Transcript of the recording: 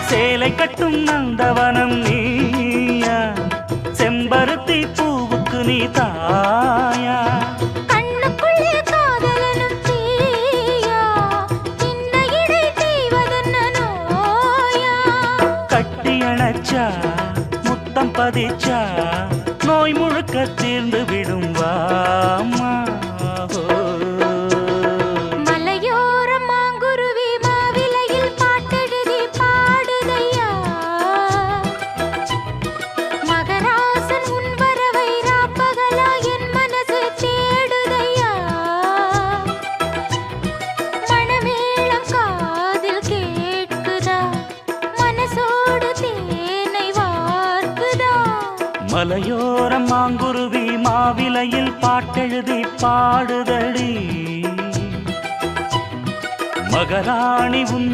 சேலை கட்டும் நந்தவனம் நீயா, செம்பருத்தி பூவுக்கு நீ தாயா. கண்ணுக்குள்ளே காதலனும் தீயா, சின்ன இடை செய்வதென்ன நோயா. கட்டி அணைச்சா முத்தம் பதிச்சா நோய் முழுக்க தீர்ந்து விடும் வாமா. மலையோரம் மாங்குருவி மாவிலையில் பாட்டெழுதி பாடுதையா, மகராசன் உன் வரவை ராப்பகலா என் மனசு தேடுதையா. மணமேளம் காதில் கேட்குதா, மனசோடு தேனை வார்க்குதா. மலையோரம் மாங்குருவி மாவிலையில் பாட்டெழுதி பாடுதடி, மகராணி உன்